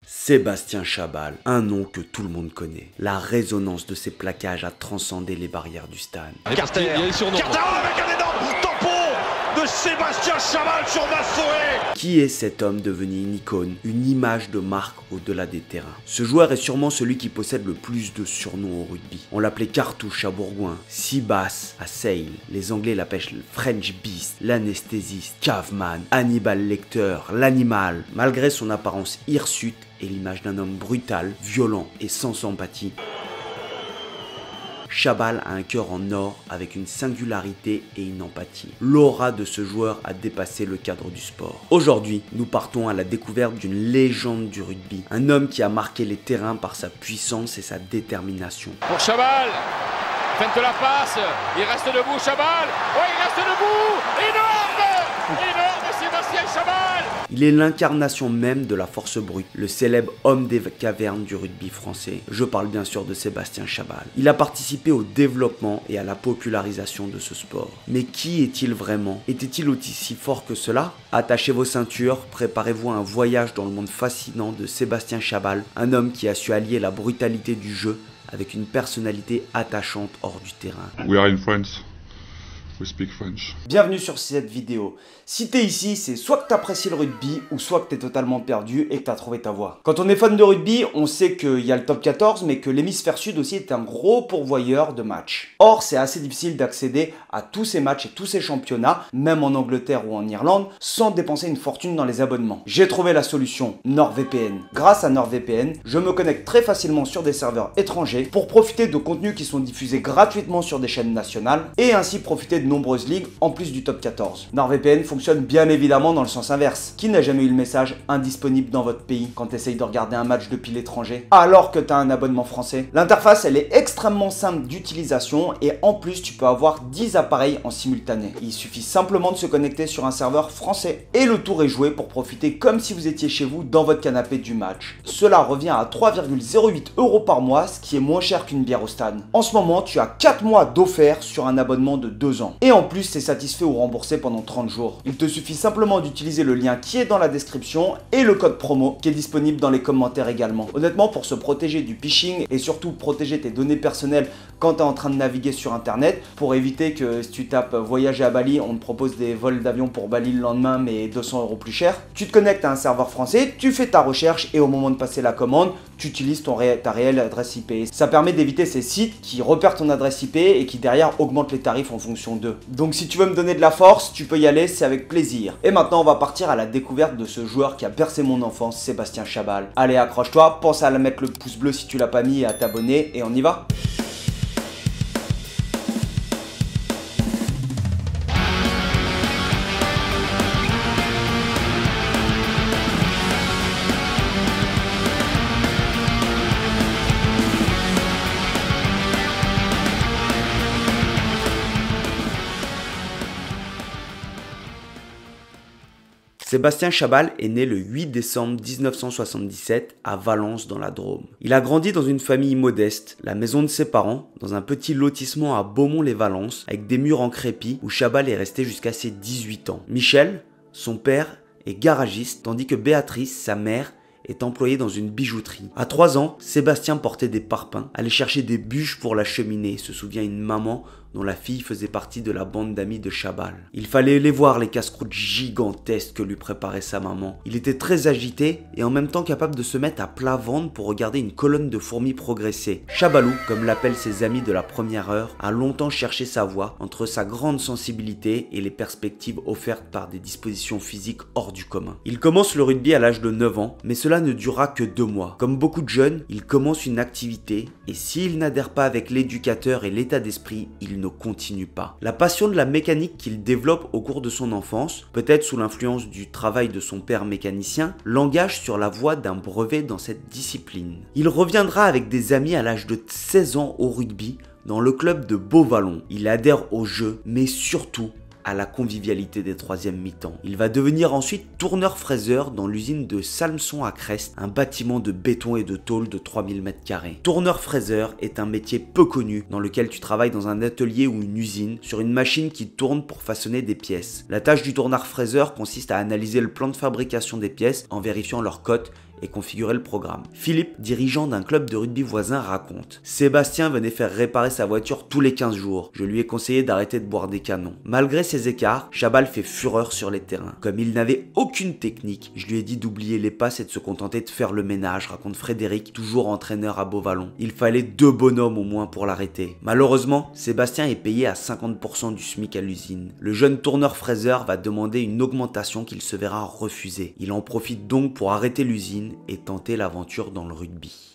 Sébastien Chabal, un nom que tout le monde connaît. La résonance de ses plaquages a transcendé les barrières du stade. Carter, il y a les surnoms. Carter avec un énorme tampon de Sébastien Chabal sur Massoré. Qui est cet homme devenu une icône, une image de marque au-delà des terrains? Ce joueur est sûrement celui qui possède le plus de surnoms au rugby. On l'appelait Cartouche à Bourgoin, Seabass à Sale, les Anglais l'appellent le French Beast, l'anesthésiste, Caveman, Hannibal Lecter, l'animal. Malgré son apparence hirsute et l'image d'un homme brutal, violent et sans empathie, Chabal a un cœur en or avec une singularité et une empathie. L'aura de ce joueur a dépassé le cadre du sport. Aujourd'hui, nous partons à la découverte d'une légende du rugby. Un homme qui a marqué les terrains par sa puissance et sa détermination. Pour Chabal, fin de la passe, il reste debout Chabal, oui il reste debout, énorme Sébastien Chabal. Il est l'incarnation même de la force brute, le célèbre homme des cavernes du rugby français. Je parle bien sûr de Sébastien Chabal. Il a participé au développement et à la popularisation de ce sport. Mais qui est-il vraiment? Était-il aussi fort que cela? Attachez vos ceintures, préparez-vous à un voyage dans le monde fascinant de Sébastien Chabal, un homme qui a su allier la brutalité du jeu avec une personnalité attachante hors du terrain. We are in France. We speak French. Bienvenue sur cette vidéo. Si t'es ici, c'est soit que t'apprécies le rugby ou soit que t'es totalement perdu et que t'as trouvé ta voie. Quand on est fan de rugby, on sait qu'il y a le top 14, mais que l'hémisphère sud aussi est un gros pourvoyeur de matchs. Or, c'est assez difficile d'accéder à tous ces matchs et tous ces championnats, même en Angleterre ou en Irlande, sans dépenser une fortune dans les abonnements. J'ai trouvé la solution, NordVPN. Grâce à NordVPN, je me connecte très facilement sur des serveurs étrangers pour profiter de contenus qui sont diffusés gratuitement sur des chaînes nationales et ainsi profiter de nombreuses ligues en plus du top 14. NordVPN fonctionne bien évidemment dans le sens inverse. Qui n'a jamais eu le message indisponible dans votre pays quand tu essayes de regarder un match depuis l'étranger alors que tu as un abonnement français? L'interface elle est extrêmement simple d'utilisation et en plus tu peux avoir 10 appareils en simultané. Il suffit simplement de se connecter sur un serveur français et le tour est joué pour profiter comme si vous étiez chez vous dans votre canapé du match. Cela revient à 3,08 € par mois, ce qui est moins cher qu'une bière au stade. En ce moment tu as 4 mois d'offert sur un abonnement de 2 ans. Et en plus, c'est satisfait ou remboursé pendant 30 jours. Il te suffit simplement d'utiliser le lien qui est dans la description et le code promo qui est disponible dans les commentaires également. Honnêtement, pour se protéger du phishing et surtout protéger tes données personnelles quand tu es en train de naviguer sur internet, pour éviter que si tu tapes voyager à Bali, on te propose des vols d'avion pour Bali le lendemain mais 200 € plus cher, tu te connectes à un serveur français, tu fais ta recherche et au moment de passer la commande, tu utilises ta réelle adresse IP. Ça permet d'éviter ces sites qui repèrent ton adresse IP et qui derrière augmentent les tarifs en fonction d'eux. Donc si tu veux me donner de la force, tu peux y aller, c'est avec plaisir. Et maintenant on va partir à la découverte de ce joueur qui a bercé mon enfance, Sébastien Chabal. Allez, accroche-toi, pense à mettre le pouce bleu si tu l'as pas mis et à t'abonner et on y va. Sébastien Chabal est né le 8 décembre 1977 à Valence dans la Drôme. Il a grandi dans une famille modeste, la maison de ses parents, dans un petit lotissement à Beaumont-les-Valences, avec des murs en crépi où Chabal est resté jusqu'à ses 18 ans. Michel, son père, est garagiste, tandis que Béatrice, sa mère, est employée dans une bijouterie. À 3 ans, Sébastien portait des parpaings, allait chercher des bûches pour la cheminée, se souvient une maman dont la fille faisait partie de la bande d'amis de Chabal. Il fallait les voir les casse-croûtes gigantesques que lui préparait sa maman. Il était très agité et en même temps capable de se mettre à plat ventre pour regarder une colonne de fourmis progresser. Chabalou, comme l'appellent ses amis de la première heure, a longtemps cherché sa voie entre sa grande sensibilité et les perspectives offertes par des dispositions physiques hors du commun. Il commence le rugby à l'âge de 9 ans, mais cela ne durera que 2 mois. Comme beaucoup de jeunes, il commence une activité et s'il n'adhère pas avec l'éducateur et l'état d'esprit, il ne continue pas. La passion de la mécanique qu'il développe au cours de son enfance, peut-être sous l'influence du travail de son père mécanicien, l'engage sur la voie d'un brevet dans cette discipline. Il reviendra avec des amis à l'âge de 16 ans au rugby dans le club de Beauvallon. Il adhère au jeu, mais surtout à la convivialité des troisièmes mi-temps. Il va devenir ensuite tourneur-fraiseur dans l'usine de Salmson à Crest, un bâtiment de béton et de tôle de 3000 m². Tourneur-fraiseur est un métier peu connu dans lequel tu travailles dans un atelier ou une usine sur une machine qui tourne pour façonner des pièces. La tâche du tourneur-fraiseur consiste à analyser le plan de fabrication des pièces en vérifiant leur cote et configurer le programme. Philippe, dirigeant d'un club de rugby voisin, raconte: Sébastien venait faire réparer sa voiture tous les 15 jours. Je lui ai conseillé d'arrêter de boire des canons. Malgré ces écarts, Chabal fait fureur sur les terrains. Comme il n'avait aucune technique, je lui ai dit d'oublier les passes et de se contenter de faire le ménage, raconte Frédéric, toujours entraîneur à Beauvallon. Il fallait 2 bonhommes au moins pour l'arrêter. Malheureusement, Sébastien est payé à 50% du SMIC à l'usine. Le jeune tourneur Fraser va demander une augmentation qu'il se verra refuser. Il en profite donc pour arrêter l'usine et tenter l'aventure dans le rugby.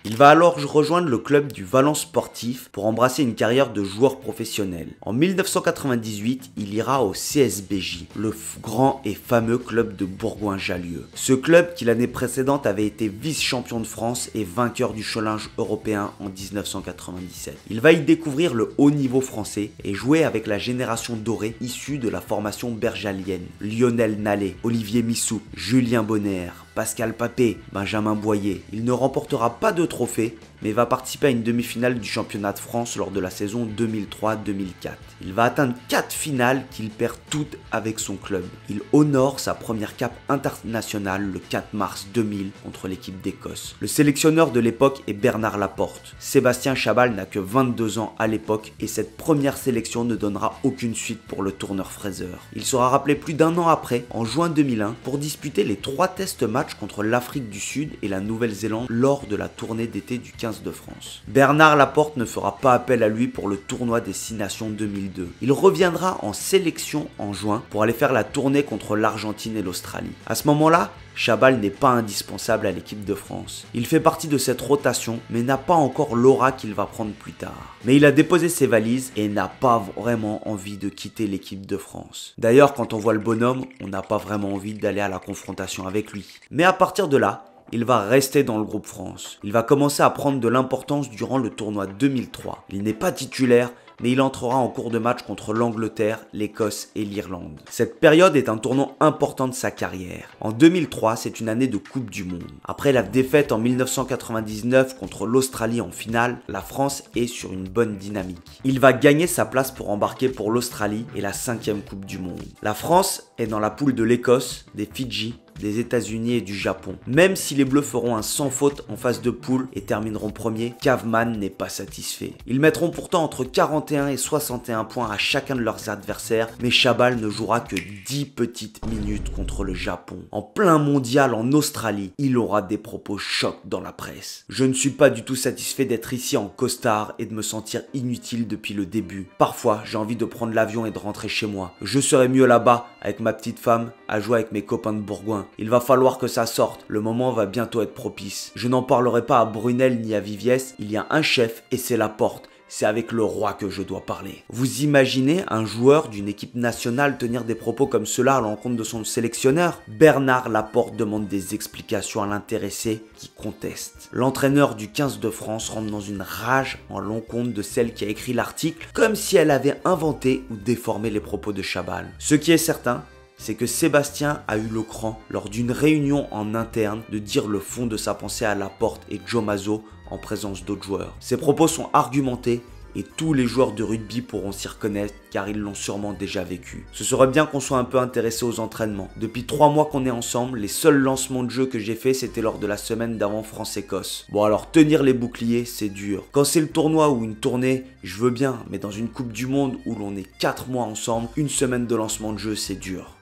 Il va alors rejoindre le club du Valence Sportif pour embrasser une carrière de joueur professionnel. En 1998, il ira au CSBJ, le grand et fameux club de Bourgoin-Jallieu. Ce club qui l'année précédente avait été vice-champion de France et vainqueur du challenge européen en 1997. Il va y découvrir le haut niveau français et jouer avec la génération dorée issue de la formation bergalienne. Lionel Nallet, Olivier Missou, Julien Bonner, Pascal Papé, Benjamin Boyer. Il ne remportera pas de trophée, mais va participer à une demi-finale du championnat de France lors de la saison 2003-2004. Il va atteindre 4 finales qu'il perd toutes avec son club. Il honore sa première cape internationale le 4 mars 2000 contre l'équipe d'Écosse. Le sélectionneur de l'époque est Bernard Laporte. Sébastien Chabal n'a que 22 ans à l'époque et cette première sélection ne donnera aucune suite pour le tourneur Fraser. Il sera rappelé plus d'1 an après, en juin 2001, pour disputer les 3 test matchs contre l'Afrique du Sud et la Nouvelle-Zélande lors de la tournée d'été du 15 de France. Bernard Laporte ne fera pas appel à lui pour le tournoi des 6 Nations 2002. Il reviendra en sélection en juin pour aller faire la tournée contre l'Argentine et l'Australie. À ce moment-là, Chabal n'est pas indispensable à l'équipe de France. Il fait partie de cette rotation, mais n'a pas encore l'aura qu'il va prendre plus tard. Mais il a déposé ses valises et n'a pas vraiment envie de quitter l'équipe de France. D'ailleurs, quand on voit le bonhomme, on n'a pas vraiment envie d'aller à la confrontation avec lui. Mais à partir de là, il va rester dans le groupe France. Il va commencer à prendre de l'importance durant le tournoi 2003. Il n'est pas titulaire, mais il entrera en cours de match contre l'Angleterre, l'Écosse et l'Irlande. Cette période est un tournant important de sa carrière. En 2003, c'est une année de Coupe du Monde. Après la défaite en 1999 contre l'Australie en finale, la France est sur une bonne dynamique. Il va gagner sa place pour embarquer pour l'Australie et la 5e Coupe du Monde. La France est dans la poule de l'Écosse, des Fidji, des États-Unis et du Japon. Même si les Bleus feront un sans faute en phase de poule et termineront premier, Caveman n'est pas satisfait. Ils mettront pourtant entre 41 et 61 points à chacun de leurs adversaires, mais Chabal ne jouera que 10 petites minutes contre le Japon. En plein mondial en Australie, il aura des propos chocs dans la presse. Je ne suis pas du tout satisfait d'être ici en costard et de me sentir inutile depuis le début. Parfois, j'ai envie de prendre l'avion et de rentrer chez moi. Je serais mieux là-bas, avec ma petite femme, à jouer avec mes copains de Bourgoin. Il va falloir que ça sorte, le moment va bientôt être propice. Je n'en parlerai pas à Brunel ni à Viviès, il y a un chef et c'est Laporte. C'est avec le roi que je dois parler. Vous imaginez un joueur d'une équipe nationale tenir des propos comme cela à l'encontre de son sélectionneur? Bernard Laporte demande des explications à l'intéressé qui conteste. L'entraîneur du 15 de France rentre dans une rage en l'encontre de celle qui a écrit l'article, comme si elle avait inventé ou déformé les propos de Chabal. Ce qui est certain, c'est que Sébastien a eu le cran, lors d'une réunion en interne, de dire le fond de sa pensée à Laporte et Joe Mazzo en présence d'autres joueurs. Ses propos sont argumentés et tous les joueurs de rugby pourront s'y reconnaître car ils l'ont sûrement déjà vécu. Ce serait bien qu'on soit un peu intéressé aux entraînements. Depuis 3 mois qu'on est ensemble, les seuls lancements de jeu que j'ai fait c'était lors de la semaine d'avant France-Écosse. Bon alors tenir les boucliers c'est dur. Quand c'est le tournoi ou une tournée, je veux bien, mais dans une coupe du monde où l'on est 4 mois ensemble, une semaine de lancement de jeu c'est dur.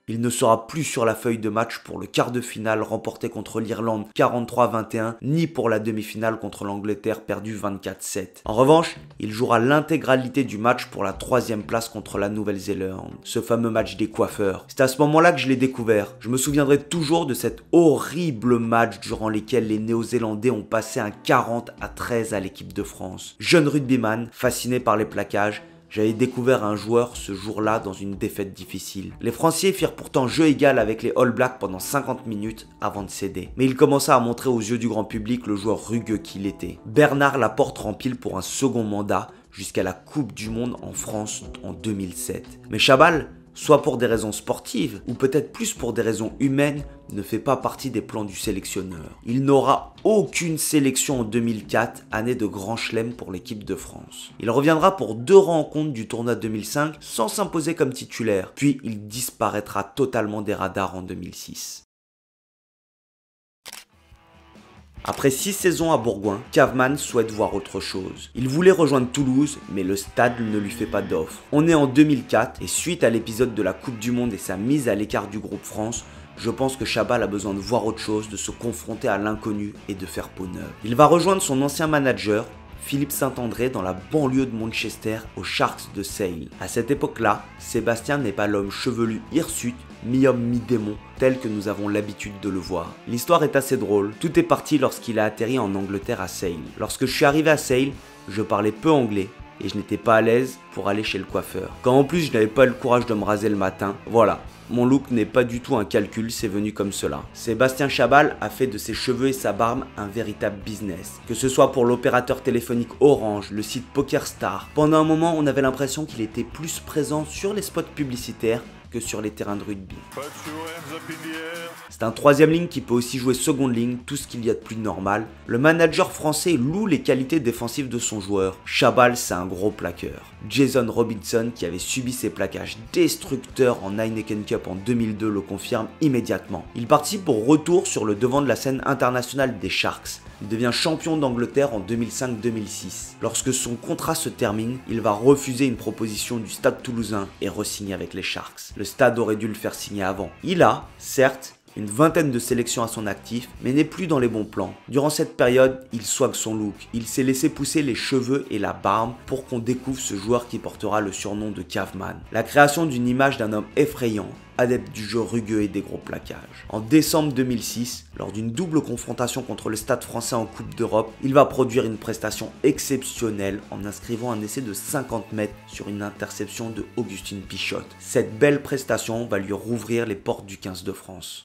Il ne sera plus sur la feuille de match pour le quart de finale remporté contre l'Irlande 43-21, ni pour la demi-finale contre l'Angleterre perdue 24-7. En revanche, il jouera l'intégralité du match pour la 3e place contre la Nouvelle-Zélande, ce fameux match des coiffeurs. C'est à ce moment-là que je l'ai découvert. Je me souviendrai toujours de cet horrible match durant lequel les Néo-Zélandais ont passé un 40-13 à l'équipe de France. Jeune rugbyman, fasciné par les plaquages, j'avais découvert un joueur ce jour-là dans une défaite difficile. Les Français firent pourtant jeu égal avec les All Blacks pendant 50 minutes avant de céder. Mais il commença à montrer aux yeux du grand public le joueur rugueux qu'il était. Bernard Laporte rempile pour un second mandat jusqu'à la Coupe du Monde en France en 2007. Mais Chabal soit pour des raisons sportives ou peut-être plus pour des raisons humaines, ne fait pas partie des plans du sélectionneur. Il n'aura aucune sélection en 2004, année de grand chelem pour l'équipe de France. Il reviendra pour 2 rencontres du tournoi 2005 sans s'imposer comme titulaire, puis il disparaîtra totalement des radars en 2006. Après 6 saisons à Bourgoin, Caveman souhaite voir autre chose. Il voulait rejoindre Toulouse, mais le stade ne lui fait pas d'offre. On est en 2004 et suite à l'épisode de la Coupe du Monde et sa mise à l'écart du groupe France, je pense que Chabal a besoin de voir autre chose, de se confronter à l'inconnu et de faire peau neuve. Il va rejoindre son ancien manager, Philippe Saint-André, dans la banlieue de Manchester, aux Sharks de Sale. À cette époque-là, Sébastien n'est pas l'homme chevelu hirsute, mi-homme mi-démon, tel que nous avons l'habitude de le voir. L'histoire est assez drôle, tout est parti lorsqu'il a atterri en Angleterre à Sale. Lorsque je suis arrivé à Sale, je parlais peu anglais et je n'étais pas à l'aise pour aller chez le coiffeur. Quand en plus je n'avais pas le courage de me raser le matin, voilà. Mon look n'est pas du tout un calcul, c'est venu comme cela. Sébastien Chabal a fait de ses cheveux et sa barbe un véritable business. Que ce soit pour l'opérateur téléphonique Orange, le site PokerStar. Pendant un moment, on avait l'impression qu'il était plus présent sur les spots publicitaires que sur les terrains de rugby. C'est un troisième ligne qui peut aussi jouer seconde ligne, tout ce qu'il y a de plus normal. Le manager français loue les qualités défensives de son joueur. Chabal, c'est un gros plaqueur. Jason Robinson, qui avait subi ses plaquages destructeurs en Heineken Cup en 2002, le confirme immédiatement. Il participe au retour sur le devant de la scène internationale des Sharks. Il devient champion d'Angleterre en 2005-2006. Lorsque son contrat se termine, il va refuser une proposition du Stade Toulousain et re-signer avec les Sharks. Le Stade aurait dû le faire signer avant. Il a, certes, une vingtaine de sélections à son actif, mais n'est plus dans les bons plans. Durant cette période, il swag son look. Il s'est laissé pousser les cheveux et la barbe pour qu'on découvre ce joueur qui portera le surnom de Caveman. La création d'une image d'un homme effrayant, adepte du jeu rugueux et des gros plaquages. En décembre 2006, lors d'une double confrontation contre le Stade français en Coupe d'Europe, il va produire une prestation exceptionnelle en inscrivant un essai de 50 mètres sur une interception de Augustine Pichotte. Cette belle prestation va lui rouvrir les portes du 15 de France.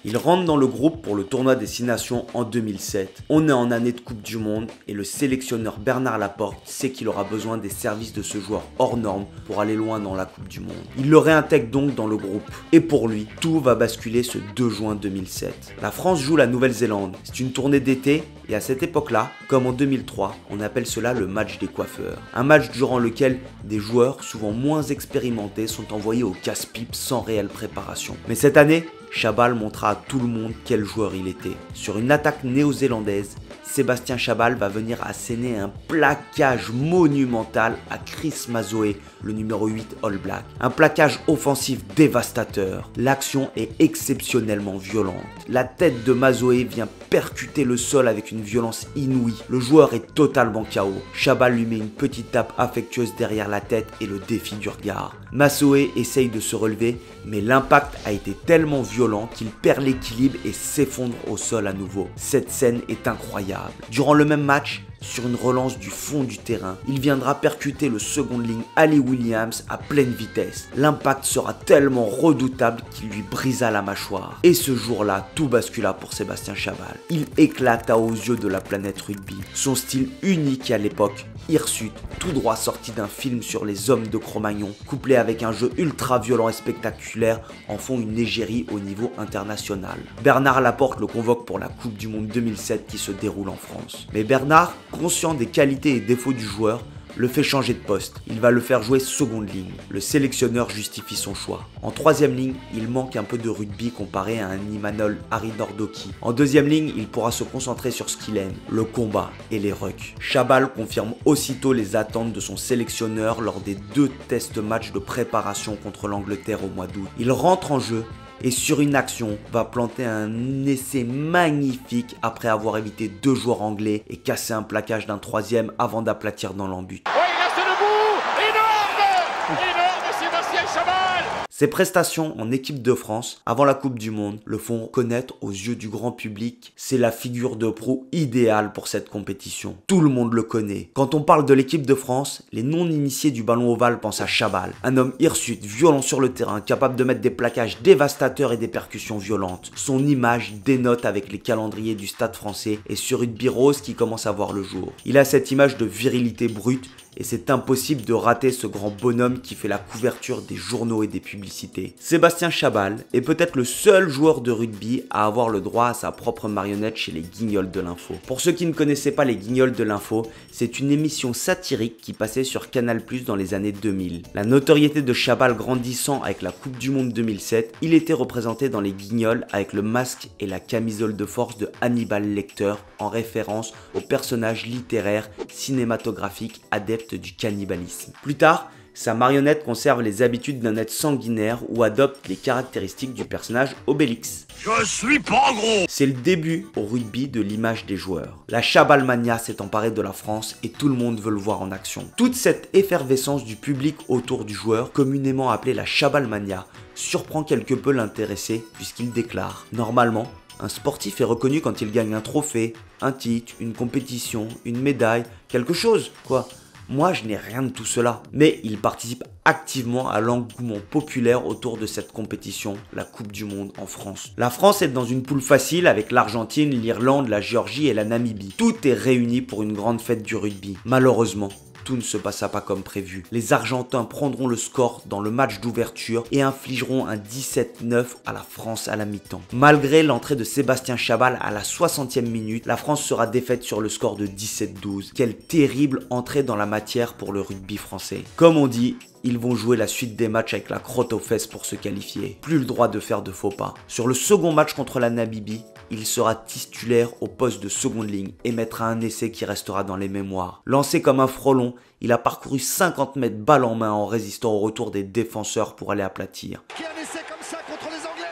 Il rentre dans le groupe pour le tournoi des 6 nations en 2007. On est en année de Coupe du Monde et le sélectionneur Bernard Laporte sait qu'il aura besoin des services de ce joueur hors norme pour aller loin dans la Coupe du Monde. Il le réintègre donc dans le groupe. Et pour lui, tout va basculer ce 2 juin 2007. La France joue la Nouvelle-Zélande. C'est une tournée d'été et à cette époque-là, comme en 2003, on appelle cela le match des coiffeurs. Un match durant lequel des joueurs souvent moins expérimentés sont envoyés au casse-pipe sans réelle préparation. Mais cette année, Chabal montra à tout le monde quel joueur il était. Sur une attaque néo-zélandaise, Sébastien Chabal va venir asséner un plaquage monumental à Chris Mazoé, le numéro 8 All Black. Un plaquage offensif dévastateur. L'action est exceptionnellement violente. La tête de Mazoé vient percuter le sol avec une violence inouïe. Le joueur est totalement KO. Chabal lui met une petite tape affectueuse derrière la tête et le défie du regard. Mazoé essaye de se relever, mais l'impact a été tellement violent qu'il perd l'équilibre et s'effondre au sol à nouveau. Cette scène est incroyable. Durant le même match, sur une relance du fond du terrain, il viendra percuter le seconde ligne Ali Williams à pleine vitesse. L'impact sera tellement redoutable qu'il lui brisa la mâchoire. Et ce jour-là, tout bascula pour Sébastien Chabal. Il éclata aux yeux de la planète rugby. Son style unique à l'époque, hirsute, tout droit sorti d'un film sur les hommes de Cro-Magnon, couplé avec un jeu ultra violent et spectaculaire, en font une égérie au niveau international. Bernard Laporte le convoque pour la Coupe du Monde 2007 qui se déroule en France. Mais Bernard, conscient des qualités et défauts du joueur, le fait changer de poste. Il va le faire jouer seconde ligne. Le sélectionneur justifie son choix. En troisième ligne, il manque un peu de rugby comparé à un Imanol Harry Nordoki. En deuxième ligne, il pourra se concentrer sur ce qu'il aime, le combat et les rucks. Chabal confirme aussitôt les attentes de son sélectionneur lors des 2 tests matchs de préparation contre l'Angleterre au mois d'août. Il rentre en jeu et sur une action va planter un essai magnifique après avoir évité 2 joueurs anglais et cassé un plaquage d'un 3e avant d'aplatir dans l'embut. Ouais, il reste debout. Énorme. Énorme Sébastien Chabal. Ses prestations en équipe de France avant la Coupe du Monde le font connaître aux yeux du grand public. C'est la figure de proue idéale pour cette compétition. Tout le monde le connaît. Quand on parle de l'équipe de France, les non-initiés du ballon ovale pensent à Chabal. Un homme hirsute, violent sur le terrain, capable de mettre des plaquages dévastateurs et des percussions violentes. Son image dénote avec les calendriers du Stade français et sur Rugby Rose qui commence à voir le jour. Il a cette image de virilité brute et c'est impossible de rater ce grand bonhomme qui fait la couverture des journaux et des publicités. Sébastien Chabal est peut-être le seul joueur de rugby à avoir le droit à sa propre marionnette chez les Guignols de l'info. Pour ceux qui ne connaissaient pas les Guignols de l'info, c'est une émission satirique qui passait sur Canal+ dans les années 2000. La notoriété de Chabal grandissant avec la Coupe du Monde 2007, il était représenté dans les Guignols avec le masque et la camisole de force de Hannibal Lecter en référence au personnage littéraire cinématographique adepte du cannibalisme. Plus tard, sa marionnette conserve les habitudes d'un être sanguinaire ou adopte les caractéristiques du personnage Obélix. Je suis pas gros. C'est le début au rugby de l'image des joueurs. La Chabalmania s'est emparée de la France et tout le monde veut le voir en action. Toute cette effervescence du public autour du joueur, communément appelée la Chabalmania, surprend quelque peu l'intéressé puisqu'il déclare « Normalement, un sportif est reconnu quand il gagne un trophée, un titre, une compétition, une médaille, quelque chose, quoi. Moi, je n'ai rien de tout cela. » Mais il participe activement à l'engouement populaire autour de cette compétition, la Coupe du Monde en France. La France est dans une poule facile avec l'Argentine, l'Irlande, la Géorgie et la Namibie. Tout est réuni pour une grande fête du rugby. Malheureusement, tout ne se passa pas comme prévu. Les Argentins prendront le score dans le match d'ouverture et infligeront un 17-9 à la France à la mi-temps. Malgré l'entrée de Sébastien Chabal à la 60e minute, la France sera défaite sur le score de 17-12. Quelle terrible entrée dans la matière pour le rugby français. Comme on dit, ils vont jouer la suite des matchs avec la crotte aux fesses pour se qualifier. Plus le droit de faire de faux pas. Sur le second match contre la Namibie, il sera titulaire au poste de seconde ligne et mettra un essai qui restera dans les mémoires. Lancé comme un frelon, il a parcouru 50 mètres balle en main en résistant au retour des défenseurs pour aller aplatir. Qui a un essai comme ça contre les Anglais?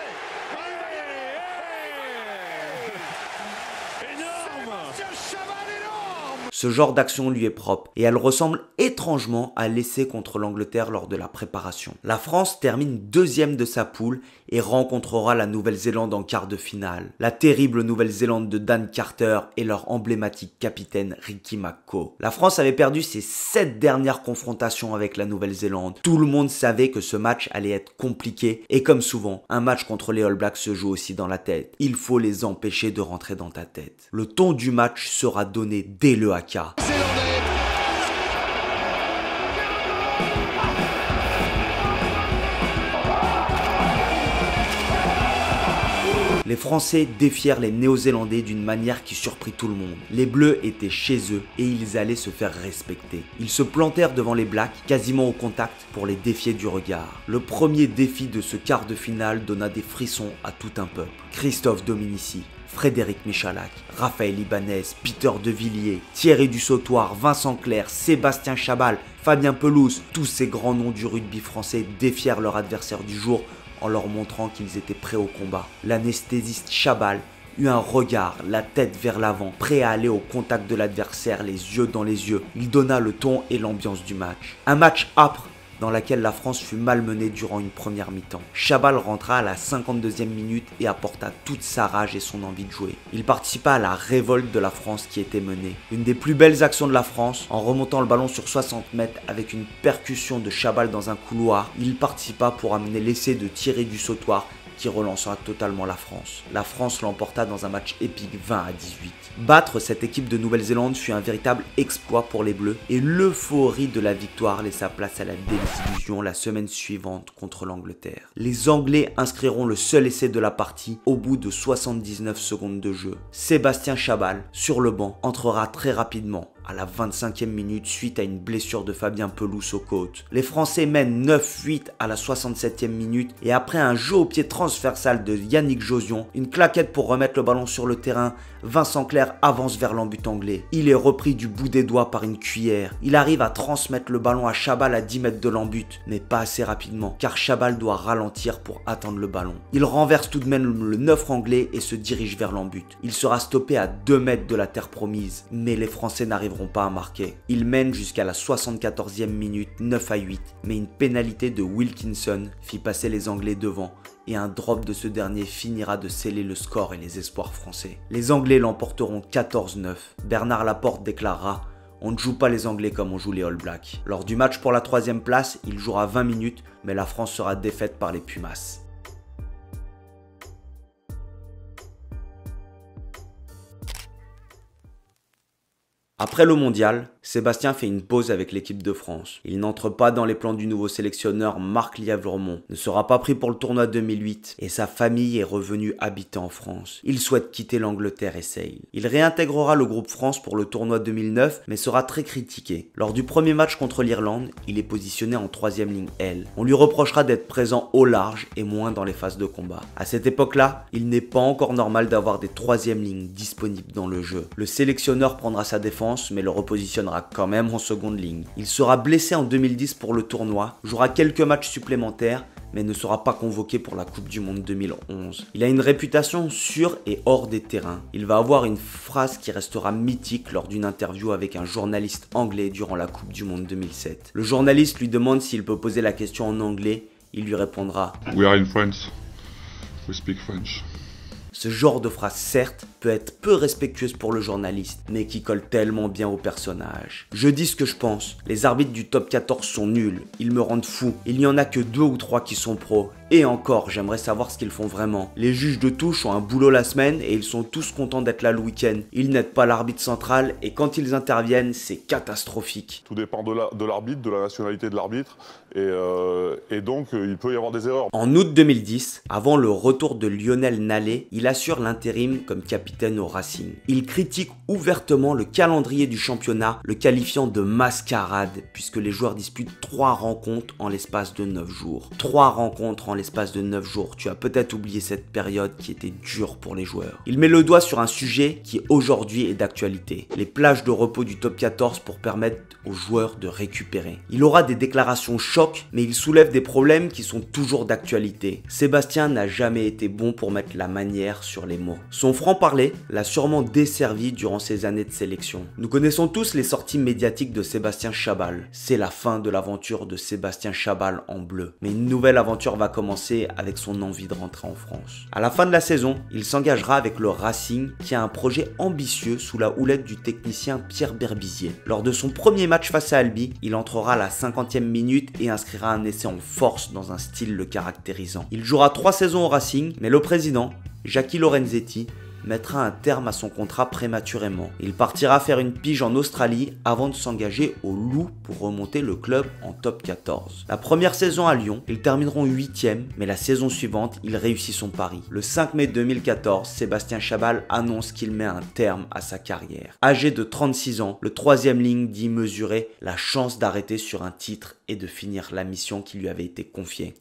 Énorme. Sébastien Chabal, énorme. Ce genre d'action lui est propre et elle ressemble étrangement à l'essai contre l'Angleterre lors de la préparation. La France termine deuxième de sa poule et rencontrera la Nouvelle-Zélande en quart de finale. La terrible Nouvelle-Zélande de Dan Carter et leur emblématique capitaine Ricky McCaw. La France avait perdu ses 7 dernières confrontations avec la Nouvelle-Zélande. Tout le monde savait que ce match allait être compliqué et comme souvent, un match contre les All Blacks se joue aussi dans la tête. Il faut les empêcher de rentrer dans ta tête. Le ton du match sera donné dès le haka. Les Français défièrent les Néo-Zélandais d'une manière qui surprit tout le monde. Les Bleus étaient chez eux et ils allaient se faire respecter. Ils se plantèrent devant les Blacks, quasiment au contact, pour les défier du regard. Le premier défi de ce quart de finale donna des frissons à tout un peuple. Christophe Dominici, Frédéric Michalak, Raphaël Ibanez, Peter De Villiers, Thierry Dussautoir, Vincent Clerc, Sébastien Chabal, Fabien Pelouse, tous ces grands noms du rugby français défièrent leur adversaire du jour en leur montrant qu'ils étaient prêts au combat. L'anesthésiste Chabal eut un regard, la tête vers l'avant, prêt à aller au contact de l'adversaire, les yeux dans les yeux. Il donna le ton et l'ambiance du match. Un match âpre dans laquelle la France fut malmenée durant une première mi-temps. Chabal rentra à la 52e minute et apporta toute sa rage et son envie de jouer. Il participa à la révolte de la France qui était menée. Une des plus belles actions de la France, en remontant le ballon sur 60 mètres avec une percussion de Chabal dans un couloir, il participa pour amener l'essai de Thierry Dussautoir qui relança totalement la France. La France l'emporta dans un match épique 20-18. Battre cette équipe de Nouvelle-Zélande fut un véritable exploit pour les Bleus et l'euphorie de la victoire laissa place à la désillusion la semaine suivante contre l'Angleterre. Les Anglais inscriront le seul essai de la partie au bout de 79 secondes de jeu. Sébastien Chabal, sur le banc, entrera très rapidement à la 25e minute suite à une blessure de Fabien Pelouse aux côtes. Les Français mènent 9-8 à la 67e minute et après un jeu au pied transversal de Yannick Josion, une claquette pour remettre le ballon sur le terrain, Vincent Clerc avance vers l'embut anglais. Il est repris du bout des doigts par une cuillère. Il arrive à transmettre le ballon à Chabal à 10 mètres de l'embut, mais pas assez rapidement, car Chabal doit ralentir pour attendre le ballon. Il renverse tout de même le 9 anglais et se dirige vers l'embut. Il sera stoppé à 2 mètres de la terre promise, mais les Français n'arriveront pas à marquer. Ils mènent jusqu'à la 74e minute 9-8, mais une pénalité de Wilkinson fit passer les Anglais devant et un drop de ce dernier finira de sceller le score et les espoirs français. Les Anglais l'emporteront 14-9. Bernard Laporte déclarera « On ne joue pas les Anglais comme on joue les All Blacks ». Lors du match pour la 3e place, il jouera 20 minutes, mais la France sera défaite par les Pumas. Après le mondial, Sébastien fait une pause avec l'équipe de France. Il n'entre pas dans les plans du nouveau sélectionneur Marc Lièvremont, ne sera pas pris pour le tournoi 2008 et sa famille est revenue habiter en France. Il souhaite quitter l'Angleterre et Sale. Il réintégrera le groupe France pour le tournoi 2009 mais sera très critiqué. Lors du premier match contre l'Irlande, il est positionné en 3e ligne L. On lui reprochera d'être présent au large et moins dans les phases de combat. À cette époque-là, il n'est pas encore normal d'avoir des 3e lignes disponibles dans le jeu. Le sélectionneur prendra sa défense mais le repositionnera quand même en seconde ligne. Il sera blessé en 2010 pour le tournoi, jouera quelques matchs supplémentaires mais ne sera pas convoqué pour la Coupe du Monde 2011. Il a une réputation sur et hors des terrains. Il va avoir une phrase qui restera mythique lors d'une interview avec un journaliste anglais durant la Coupe du Monde 2007. Le journaliste lui demande s'il peut poser la question en anglais. Il lui répondra « We are in France. We speak French. » Ce genre de phrase, certes, peut être peu respectueuse pour le journaliste, mais qui colle tellement bien au personnage. Je dis ce que je pense. Les arbitres du top 14 sont nuls. Ils me rendent fou. Il n'y en a que 2 ou 3 qui sont pros. Et encore, j'aimerais savoir ce qu'ils font vraiment. Les juges de touche ont un boulot la semaine et ils sont tous contents d'être là le week-end. Ils n'aident pas l'arbitre central et quand ils interviennent, c'est catastrophique. Tout dépend de l'arbitre, de la nationalité de l'arbitre et donc il peut y avoir des erreurs. En août 2010, avant le retour de Lionel Nallet, il assure l'intérim comme capitaine au Racing. Il critique ouvertement le calendrier du championnat, le qualifiant de mascarade puisque les joueurs disputent 3 rencontres en l'espace de 9 jours. 3 rencontres en l'espace de 9 jours, tu as peut-être oublié cette période qui était dure pour les joueurs. Il met le doigt sur un sujet qui aujourd'hui est d'actualité, les plages de repos du top 14 pour permettre aux joueurs de récupérer. Il aura des déclarations choc, mais il soulève des problèmes qui sont toujours d'actualité. Sébastien n'a jamais été bon pour mettre la manière sur les mots. Son franc-parler l'a sûrement desservi durant ses années de sélection. Nous connaissons tous les sorties médiatiques de Sébastien Chabal. C'est la fin de l'aventure de Sébastien Chabal en bleu. Mais une nouvelle aventure va commencer avec son envie de rentrer en France. À la fin de la saison, il s'engagera avec le Racing qui a un projet ambitieux sous la houlette du technicien Pierre Berbizier. Lors de son premier match face à Albi, il entrera à la 50e minute et inscrira un essai en force dans un style le caractérisant. Il jouera 3 saisons au Racing, mais le président, Jackie Lorenzetti, mettra un terme à son contrat prématurément. Il partira faire une pige en Australie avant de s'engager au Loup pour remonter le club en top 14. La première saison à Lyon, ils termineront 8e, mais la saison suivante, il réussit son pari. Le 5 mai 2014, Sébastien Chabal annonce qu'il met un terme à sa carrière. Âgé de 36 ans, le 3e ligne dit mesurer la chance d'arrêter sur un titre et de finir la mission qui lui avait été confiée.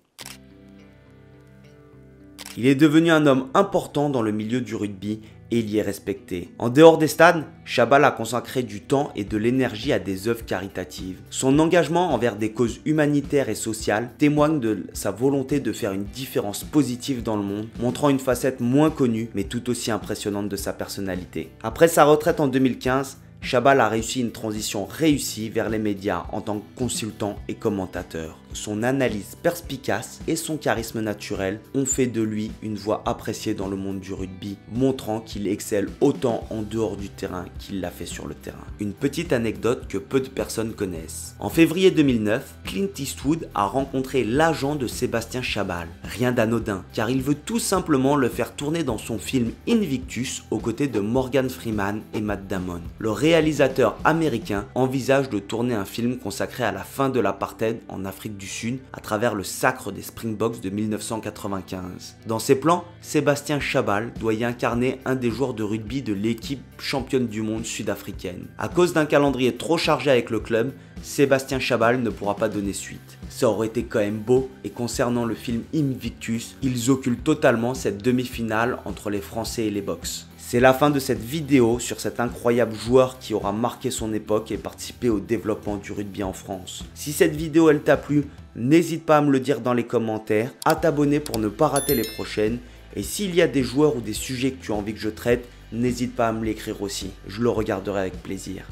Il est devenu un homme important dans le milieu du rugby et il y est respecté. En dehors des stades, Chabal a consacré du temps et de l'énergie à des œuvres caritatives. Son engagement envers des causes humanitaires et sociales témoigne de sa volonté de faire une différence positive dans le monde, montrant une facette moins connue mais tout aussi impressionnante de sa personnalité. Après sa retraite en 2015, Chabal a réussi une transition réussie vers les médias en tant que consultant et commentateur. Son analyse perspicace et son charisme naturel ont fait de lui une voix appréciée dans le monde du rugby, montrant qu'il excelle autant en dehors du terrain qu'il l'a fait sur le terrain. Une petite anecdote que peu de personnes connaissent. En février 2009, Clint Eastwood a rencontré l'agent de Sébastien Chabal. Rien d'anodin, car il veut tout simplement le faire tourner dans son film Invictus aux côtés de Morgan Freeman et Matt Damon. Le réalisateur américain envisage de tourner un film consacré à la fin de l'apartheid en Afrique du Sud à travers le sacre des Springboks de 1995. Dans ses plans, Sébastien Chabal doit y incarner un des joueurs de rugby de l'équipe championne du monde sud-africaine. À cause d'un calendrier trop chargé avec le club, Sébastien Chabal ne pourra pas donner suite. Ça aurait été quand même beau, et concernant le film Invictus, ils occultent totalement cette demi-finale entre les Français et les Boks. C'est la fin de cette vidéo sur cet incroyable joueur qui aura marqué son époque et participé au développement du rugby en France. Si cette vidéo elle t'a plu, n'hésite pas à me le dire dans les commentaires, à t'abonner pour ne pas rater les prochaines, et s'il y a des joueurs ou des sujets que tu as envie que je traite, n'hésite pas à me l'écrire aussi, je le regarderai avec plaisir.